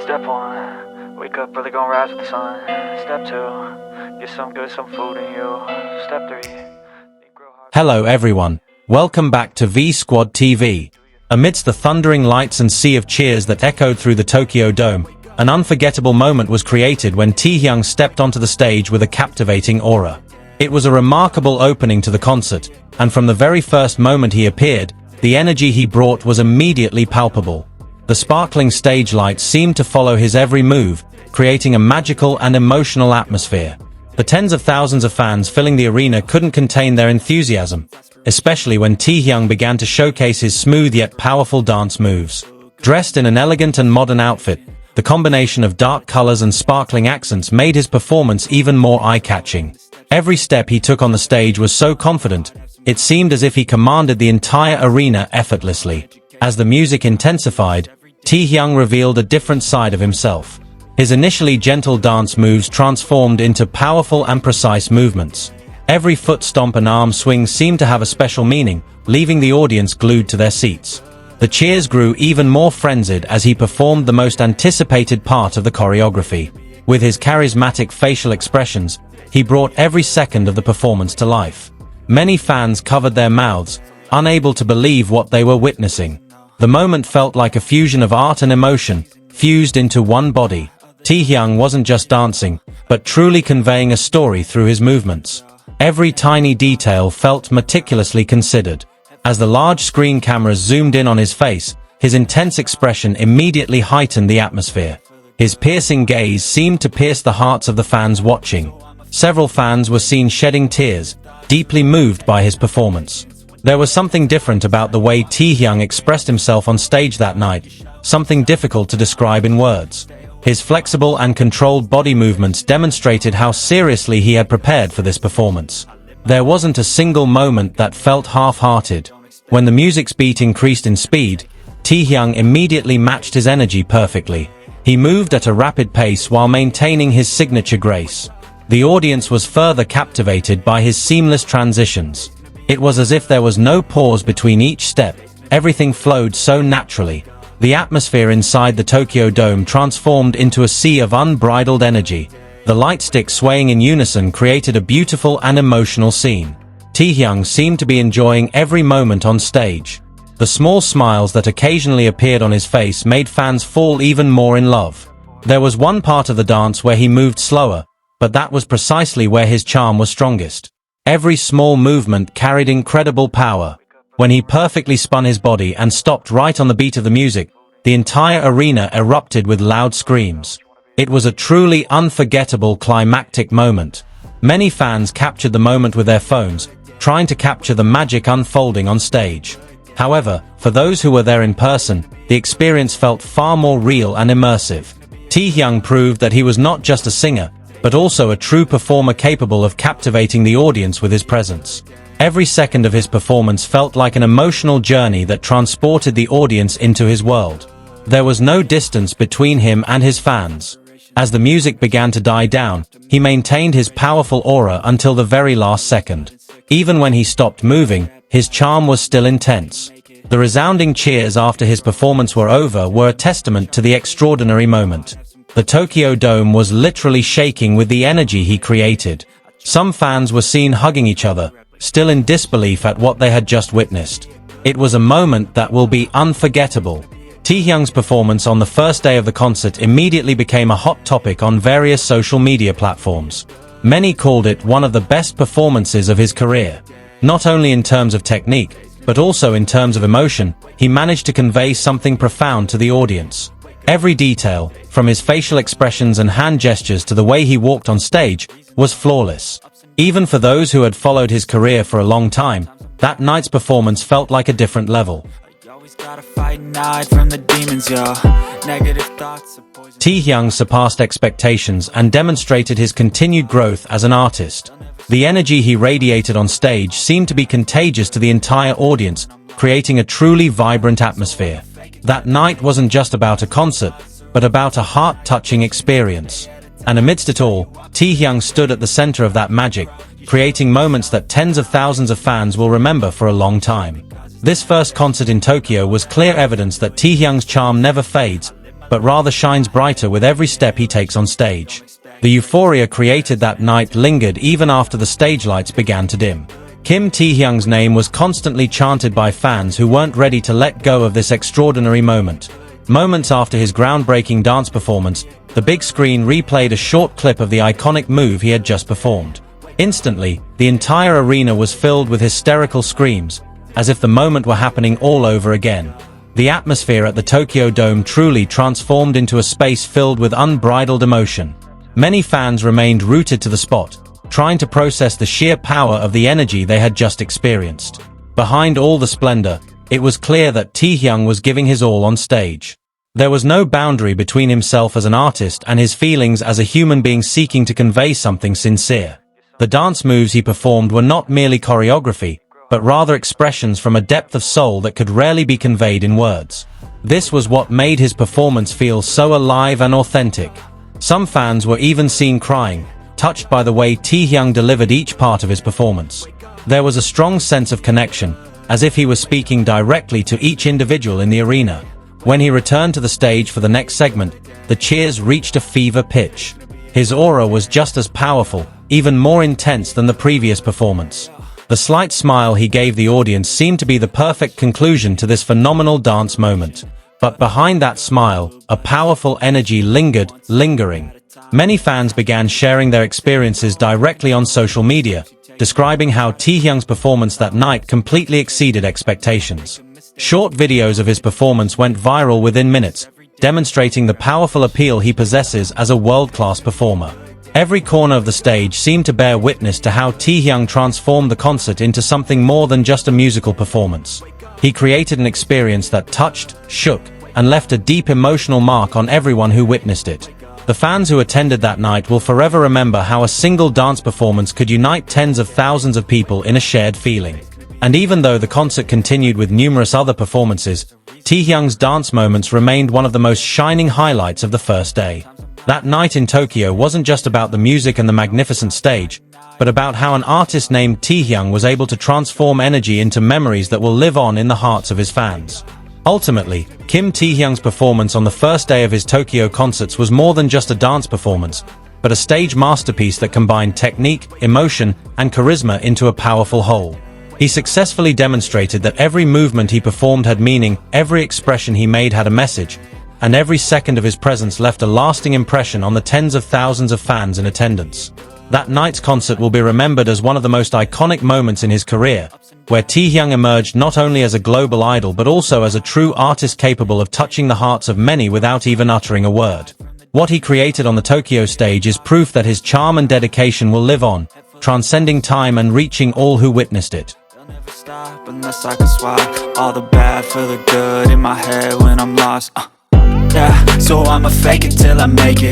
Step 1, wake up early, gonna rise with the sun. Step 2, get some good, some food in you. Step 3. Hello everyone, welcome back to V Squad TV. Amidst the thundering lights and sea of cheers that echoed through the Tokyo Dome, an unforgettable moment was created when Taehyung stepped onto the stage with a captivating aura. It was a remarkable opening to the concert, and from the very first moment he appeared, the energy he brought was immediately palpable. The sparkling stage lights seemed to follow his every move, creating a magical and emotional atmosphere. The tens of thousands of fans filling the arena couldn't contain their enthusiasm, especially when Taehyung began to showcase his smooth yet powerful dance moves. Dressed in an elegant and modern outfit, the combination of dark colors and sparkling accents made his performance even more eye-catching. Every step he took on the stage was so confident, it seemed as if he commanded the entire arena effortlessly. As the music intensified, Taehyung revealed a different side of himself. His initially gentle dance moves transformed into powerful and precise movements. Every foot stomp and arm swing seemed to have a special meaning, leaving the audience glued to their seats. The cheers grew even more frenzied as he performed the most anticipated part of the choreography. With his charismatic facial expressions, he brought every second of the performance to life. Many fans covered their mouths, unable to believe what they were witnessing. The moment felt like a fusion of art and emotion, fused into one body. Taehyung wasn't just dancing, but truly conveying a story through his movements. Every tiny detail felt meticulously considered. As the large screen cameras zoomed in on his face, his intense expression immediately heightened the atmosphere. His piercing gaze seemed to pierce the hearts of the fans watching. Several fans were seen shedding tears, deeply moved by his performance. There was something different about the way Taehyung expressed himself on stage that night, something difficult to describe in words. His flexible and controlled body movements demonstrated how seriously he had prepared for this performance. There wasn't a single moment that felt half-hearted. When the music's beat increased in speed, Taehyung immediately matched his energy perfectly. He moved at a rapid pace while maintaining his signature grace. The audience was further captivated by his seamless transitions. It was as if there was no pause between each step, everything flowed so naturally. The atmosphere inside the Tokyo Dome transformed into a sea of unbridled energy. The light sticks swaying in unison created a beautiful and emotional scene. Taehyung seemed to be enjoying every moment on stage. The small smiles that occasionally appeared on his face made fans fall even more in love. There was one part of the dance where he moved slower, but that was precisely where his charm was strongest. Every small movement carried incredible power. When he perfectly spun his body and stopped right on the beat of the music, the entire arena erupted with loud screams. It was a truly unforgettable climactic moment. Many fans captured the moment with their phones, trying to capture the magic unfolding on stage. However, for those who were there in person, the experience felt far more real and immersive. Taehyung proved that he was not just a singer, but also a true performer capable of captivating the audience with his presence. Every second of his performance felt like an emotional journey that transported the audience into his world. There was no distance between him and his fans. As the music began to die down, he maintained his powerful aura until the very last second. Even when he stopped moving, his charm was still intense. The resounding cheers after his performance were over were a testament to the extraordinary moment. The Tokyo Dome was literally shaking with the energy he created. Some fans were seen hugging each other, still in disbelief at what they had just witnessed. It was a moment that will be unforgettable. Taehyung's performance on the first day of the concert immediately became a hot topic on various social media platforms. Many called it one of the best performances of his career. Not only in terms of technique, but also in terms of emotion, he managed to convey something profound to the audience. Every detail, from his facial expressions and hand gestures to the way he walked on stage, was flawless. Even for those who had followed his career for a long time, that night's performance felt like a different level. Taehyung surpassed expectations and demonstrated his continued growth as an artist. The energy he radiated on stage seemed to be contagious to the entire audience, creating a truly vibrant atmosphere. That night wasn't just about a concert, but about a heart-touching experience. And amidst it all, Taehyung stood at the center of that magic, creating moments that tens of thousands of fans will remember for a long time. This first concert in Tokyo was clear evidence that Taehyung's charm never fades, but rather shines brighter with every step he takes on stage. The euphoria created that night lingered even after the stage lights began to dim. Kim Taehyung's name was constantly chanted by fans who weren't ready to let go of this extraordinary moment. Moments after his groundbreaking dance performance, the big screen replayed a short clip of the iconic move he had just performed. Instantly, the entire arena was filled with hysterical screams, as if the moment were happening all over again. The atmosphere at the Tokyo Dome truly transformed into a space filled with unbridled emotion. Many fans remained rooted to the spot, trying to process the sheer power of the energy they had just experienced. Behind all the splendor, it was clear that Taehyung was giving his all on stage. There was no boundary between himself as an artist and his feelings as a human being seeking to convey something sincere. The dance moves he performed were not merely choreography, but rather expressions from a depth of soul that could rarely be conveyed in words. This was what made his performance feel so alive and authentic. Some fans were even seen crying, touched by the way Taehyung delivered each part of his performance. There was a strong sense of connection, as if he was speaking directly to each individual in the arena. When he returned to the stage for the next segment, the cheers reached a fever pitch. His aura was just as powerful, even more intense than the previous performance. The slight smile he gave the audience seemed to be the perfect conclusion to this phenomenal dance moment. But behind that smile, a powerful energy lingered, lingering. Many fans began sharing their experiences directly on social media, describing how Taehyung's performance that night completely exceeded expectations. Short videos of his performance went viral within minutes, demonstrating the powerful appeal he possesses as a world-class performer. Every corner of the stage seemed to bear witness to how Taehyung transformed the concert into something more than just a musical performance. He created an experience that touched, shook, and left a deep emotional mark on everyone who witnessed it. The fans who attended that night will forever remember how a single dance performance could unite tens of thousands of people in a shared feeling. And even though the concert continued with numerous other performances, Taehyung's dance moments remained one of the most shining highlights of the first day. That night in Tokyo wasn't just about the music and the magnificent stage, but about how an artist named Taehyung was able to transform energy into memories that will live on in the hearts of his fans. Ultimately, Kim Taehyung's performance on the first day of his Tokyo concerts was more than just a dance performance, but a stage masterpiece that combined technique, emotion, and charisma into a powerful whole. He successfully demonstrated that every movement he performed had meaning, every expression he made had a message, and every second of his presence left a lasting impression on the tens of thousands of fans in attendance. That night's concert will be remembered as one of the most iconic moments in his career, where Taehyung emerged not only as a global idol but also as a true artist capable of touching the hearts of many without even uttering a word. What he created on the Tokyo stage is proof that his charm and dedication will live on, transcending time and reaching all who witnessed it. Never stop unless I can swap all the bad for the good in my head when I'm lost. Yeah, so I'ma fake it till I make it.